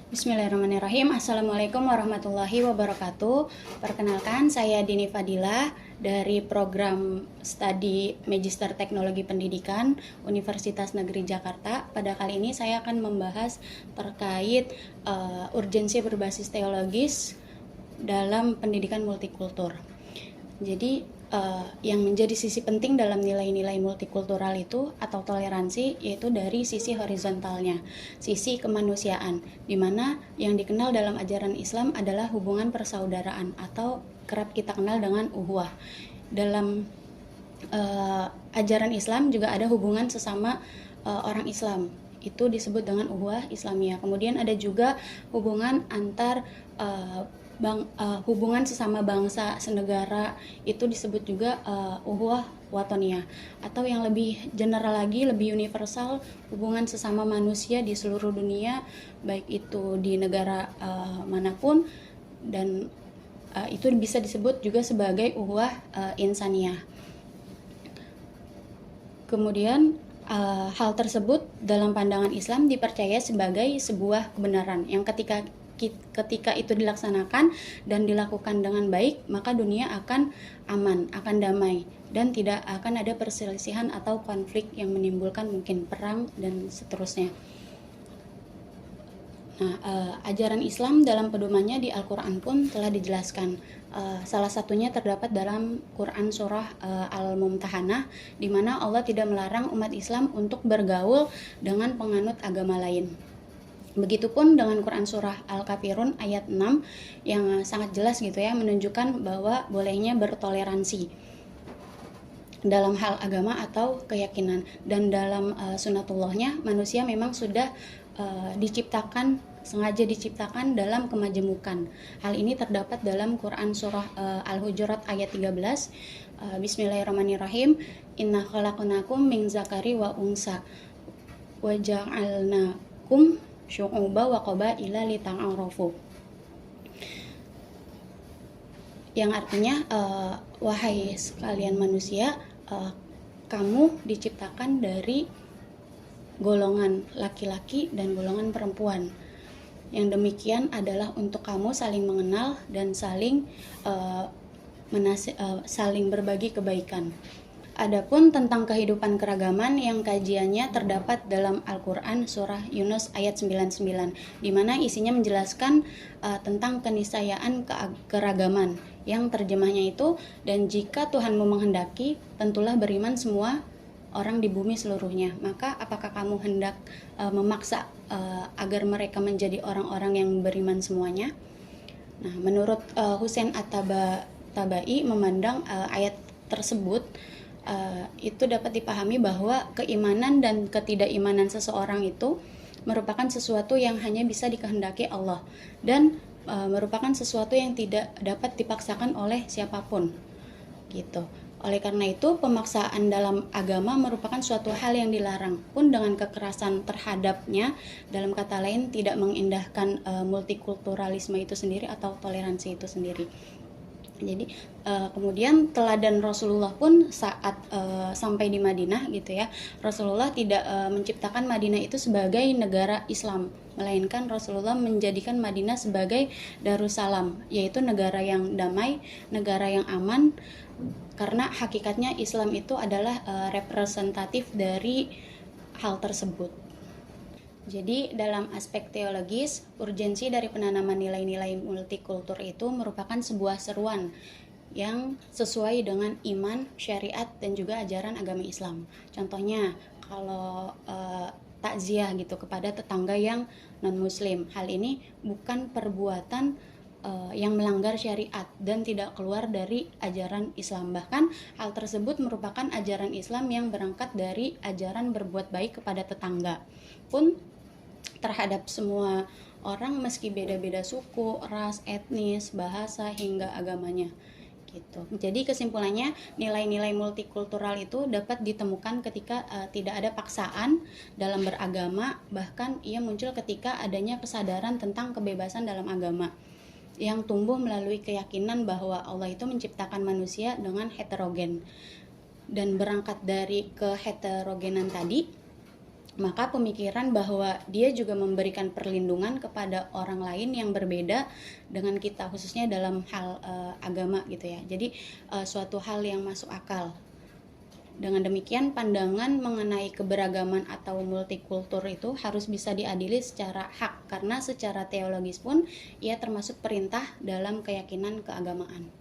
Bismillahirrahmanirrahim. Assalamualaikum warahmatullahi wabarakatuh. Perkenalkan, saya Dini Fadilah dari program studi Magister Teknologi Pendidikan Universitas Negeri Jakarta. Pada kali ini saya akan membahas terkait urgensi berbasis teologis dalam pendidikan multikultur. Jadi yang menjadi sisi penting dalam nilai-nilai multikultural itu atau toleransi yaitu dari sisi horizontalnya, sisi kemanusiaan, di mana yang dikenal dalam ajaran Islam adalah hubungan persaudaraan atau kerap kita kenal dengan uhuwah. Dalam ajaran Islam juga ada hubungan sesama orang Islam, itu disebut dengan uhuwah Islamiyah. Kemudian ada juga hubungan antar hubungan sesama bangsa senegara, itu disebut juga uhuwah watoniyah, atau yang lebih general lagi, lebih universal, hubungan sesama manusia di seluruh dunia, baik itu di negara manapun, dan itu bisa disebut juga sebagai uhuwah insaniyah. Kemudian hal tersebut dalam pandangan Islam dipercaya sebagai sebuah kebenaran yang ketika itu dilaksanakan dan dilakukan dengan baik, maka dunia akan aman, akan damai, dan tidak akan ada perselisihan atau konflik yang menimbulkan mungkin perang dan seterusnya. Nah, ajaran Islam dalam pedomannya di Al-Quran pun telah dijelaskan. Salah satunya terdapat dalam Quran surah Al-Mumtahanah, di mana Allah tidak melarang umat Islam untuk bergaul dengan penganut agama lain. Begitupun dengan Quran surah Al-Kafirun ayat 6 yang sangat jelas gitu ya, menunjukkan bahwa bolehnya bertoleransi dalam hal agama atau keyakinan. Dan dalam sunatullahnya, manusia memang sudah sengaja diciptakan dalam kemajemukan. Hal ini terdapat dalam Quran surah Al-Hujurat ayat 13. Bismillahirrahmanirrahim. Inna khalaqnakum min zakari wa unsa wa ja'alnakum syu'uba wa qabaila lita'arafu, yang artinya wahai sekalian manusia, kamu diciptakan dari golongan laki-laki dan golongan perempuan. Yang demikian adalah untuk kamu saling mengenal dan saling berbagi kebaikan. Adapun tentang kehidupan keragaman yang kajiannya terdapat dalam Al-Quran surah Yunus ayat 99, di mana isinya menjelaskan tentang keniscayaan keragaman, yang terjemahnya itu, dan jika Tuhanmu menghendaki, tentulah beriman semua orang di bumi seluruhnya. Maka apakah kamu hendak memaksa agar mereka menjadi orang-orang yang beriman semuanya? Nah, menurut Husain At-Tabai memandang ayat tersebut itu dapat dipahami bahwa keimanan dan ketidakimanan seseorang itu merupakan sesuatu yang hanya bisa dikehendaki Allah, dan merupakan sesuatu yang tidak dapat dipaksakan oleh siapapun gitu. Oleh karena itu, pemaksaan dalam agama merupakan suatu hal yang dilarang, pun dengan kekerasan terhadapnya, dalam kata lain tidak mengindahkan multikulturalisme itu sendiri atau toleransi itu sendiri. Jadi kemudian teladan Rasulullah pun saat sampai di Madinah gitu ya, Rasulullah tidak menciptakan Madinah itu sebagai negara Islam, melainkan Rasulullah menjadikan Madinah sebagai Darussalam, yaitu negara yang damai, negara yang aman, karena hakikatnya Islam itu adalah representatif dari hal tersebut. Jadi dalam aspek teologis, urgensi dari penanaman nilai-nilai multikultur itu merupakan sebuah seruan yang sesuai dengan iman, syariat, dan juga ajaran agama Islam. Contohnya, kalau takziah gitu kepada tetangga yang non-muslim, hal ini bukan perbuatan yang melanggar syariat dan tidak keluar dari ajaran Islam. Bahkan hal tersebut merupakan ajaran Islam yang berangkat dari ajaran berbuat baik kepada tetangga pun terhadap semua orang, meski beda-beda suku, ras, etnis, bahasa, hingga agamanya gitu. Jadi kesimpulannya, nilai-nilai multikultural itu dapat ditemukan ketika tidak ada paksaan dalam beragama, bahkan ia muncul ketika adanya kesadaran tentang kebebasan dalam agama yang tumbuh melalui keyakinan bahwa Allah itu menciptakan manusia dengan heterogen. Dan berangkat dari keheterogenan tadi, maka pemikiran bahwa dia juga memberikan perlindungan kepada orang lain yang berbeda dengan kita, khususnya dalam hal agama gitu ya. Jadi suatu hal yang masuk akal. Dengan demikian, pandangan mengenai keberagaman atau multikultur itu harus bisa diadili secara hak, karena secara teologis pun ia termasuk perintah dalam keyakinan keagamaan.